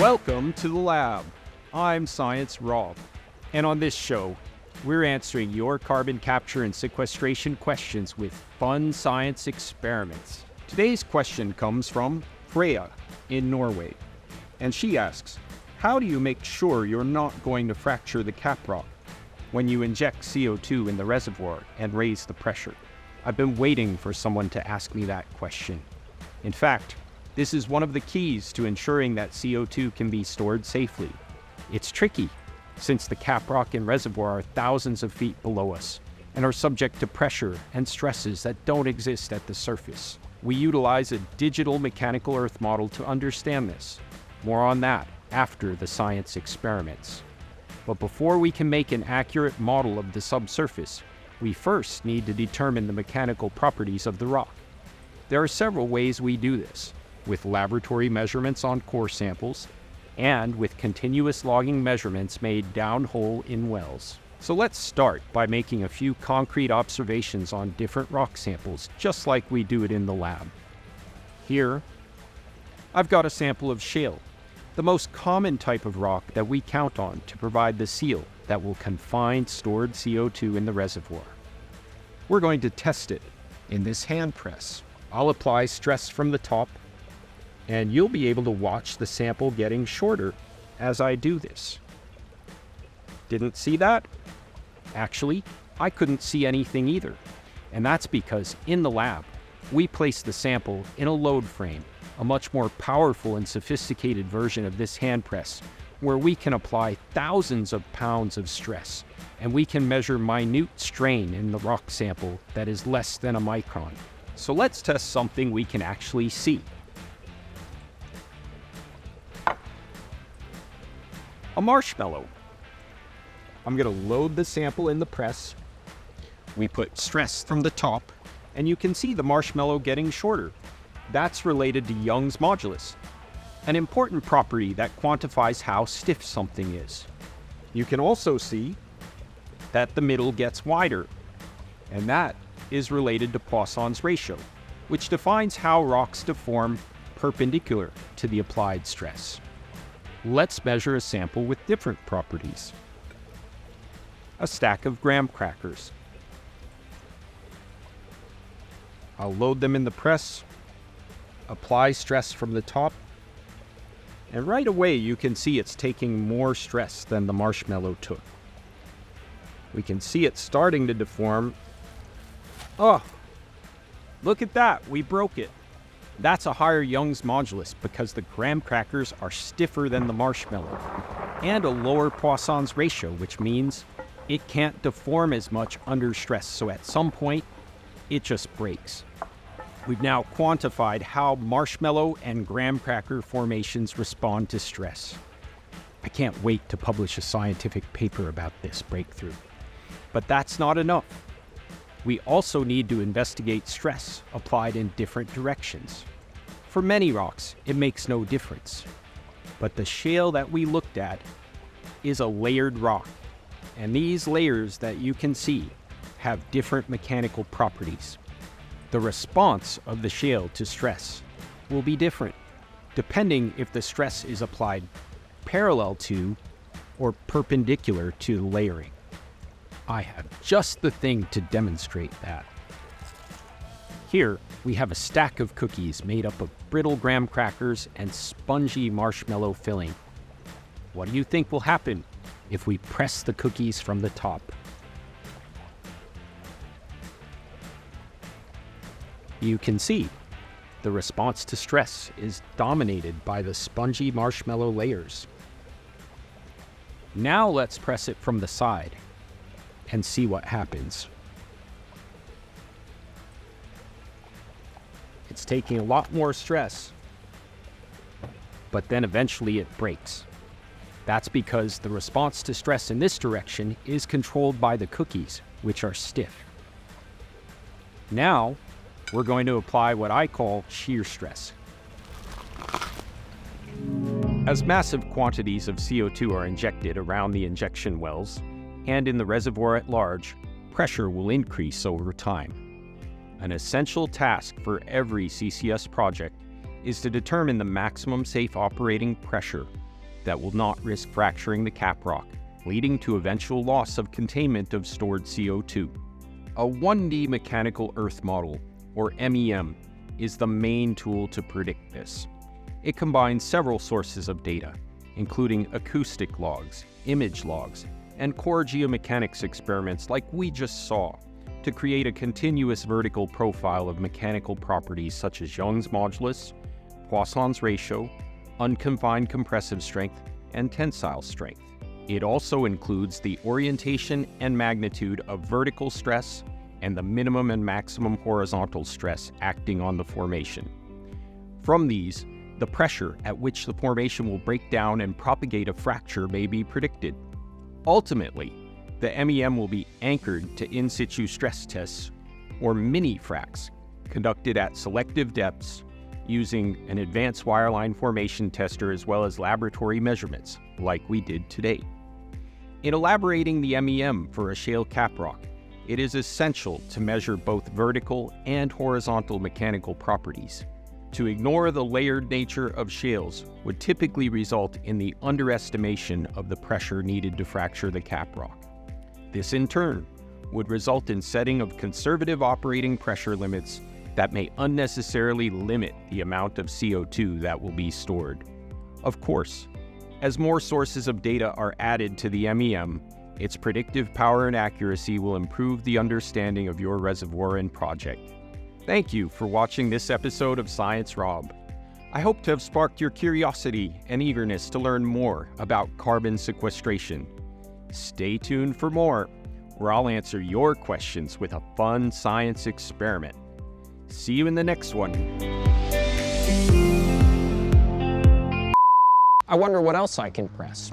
Welcome to the lab. I'm Science Rob, and on this show, we're answering your carbon capture and sequestration questions with fun science experiments. Today's question comes from Freya in Norway, and she asks, how do you make sure you're not going to fracture the caprock when you inject CO2 in the reservoir and raise the pressure? I've been waiting for someone to ask me that question. In fact, this is one of the keys to ensuring that CO2 can be stored safely. It's tricky, since the caprock and reservoir are thousands of feet below us and are subject to pressure and stresses that don't exist at the surface. We utilize a digital mechanical Earth model to understand this. More on that after the science experiments. But before we can make an accurate model of the subsurface, we first need to determine the mechanical properties of the rock. There are several ways we do this, with laboratory measurements on core samples, and with continuous logging measurements made downhole in wells. So let's start by making a few concrete observations on different rock samples, just like we do it in the lab. Here, I've got a sample of shale, the most common type of rock that we count on to provide the seal that will confine stored CO2 in the reservoir. We're going to test it in this hand press. I'll apply stress from the top, and you'll be able to watch the sample getting shorter as I do this. Didn't see that? Actually, I couldn't see anything either. And that's because in the lab, we place the sample in a load frame, a much more powerful and sophisticated version of this hand press, where we can apply thousands of pounds of stress, and we can measure minute strain in the rock sample that is less than a micron. So let's test something we can actually see. A marshmallow. I'm going to load the sample in the press. We put stress from the top, and you can see the marshmallow getting shorter. That's related to Young's modulus, an important property that quantifies how stiff something is. You can also see that the middle gets wider, and that is related to Poisson's ratio, which defines how rocks deform perpendicular to the applied stress. Let's measure a sample with different properties. A stack of graham crackers. I'll load them in the press, apply stress from the top, and right away you can see it's taking more stress than the marshmallow took. We can see it starting to deform. Oh, look at that, we broke it. That's a higher Young's modulus because the graham crackers are stiffer than the marshmallow, and a lower Poisson's ratio, which means it can't deform as much under stress, so at some point, it just breaks. We've now quantified how marshmallow and graham cracker formations respond to stress. I can't wait to publish a scientific paper about this breakthrough. But that's not enough. We also need to investigate stress applied in different directions. For many rocks, it makes no difference. But the shale that we looked at is a layered rock, and these layers that you can see have different mechanical properties. The response of the shale to stress will be different, depending if the stress is applied parallel to or perpendicular to the layering. I have just the thing to demonstrate that. Here, we have a stack of cookies made up of brittle graham crackers and spongy marshmallow filling. What do you think will happen if we press the cookies from the top? You can see the response to stress is dominated by the spongy marshmallow layers. Now let's press it from the side and see what happens. It's taking a lot more stress, but then eventually it breaks. That's because the response to stress in this direction is controlled by the cookies, which are stiff. Now, we're going to apply what I call shear stress. As massive quantities of CO2 are injected around the injection wells and in the reservoir at large, pressure will increase over time. An essential task for every CCS project is to determine the maximum safe operating pressure that will not risk fracturing the caprock, leading to eventual loss of containment of stored CO2. A 1D mechanical earth model, or MEM, is the main tool to predict this. It combines several sources of data, including acoustic logs, image logs, and core geomechanics experiments like we just saw, to create a continuous vertical profile of mechanical properties such as Young's modulus, Poisson's ratio, unconfined compressive strength, and tensile strength. It also includes the orientation and magnitude of vertical stress and the minimum and maximum horizontal stress acting on the formation. From these, the pressure at which the formation will break down and propagate a fracture may be predicted. Ultimately, the MEM will be anchored to in situ stress tests, or mini-fracs, conducted at selective depths using an advanced wireline formation tester as well as laboratory measurements, like we did today. In elaborating the MEM for a shale caprock, it is essential to measure both vertical and horizontal mechanical properties. To ignore the layered nature of shales would typically result in the underestimation of the pressure needed to fracture the caprock. This, in turn, would result in setting of conservative operating pressure limits that may unnecessarily limit the amount of CO2 that will be stored. Of course, as more sources of data are added to the MEM, its predictive power and accuracy will improve the understanding of your reservoir and project. Thank you for watching this episode of Science Rob. I hope to have sparked your curiosity and eagerness to learn more about carbon sequestration. Stay tuned for more, where I'll answer your questions with a fun science experiment. See you in the next one. I wonder what else I can press.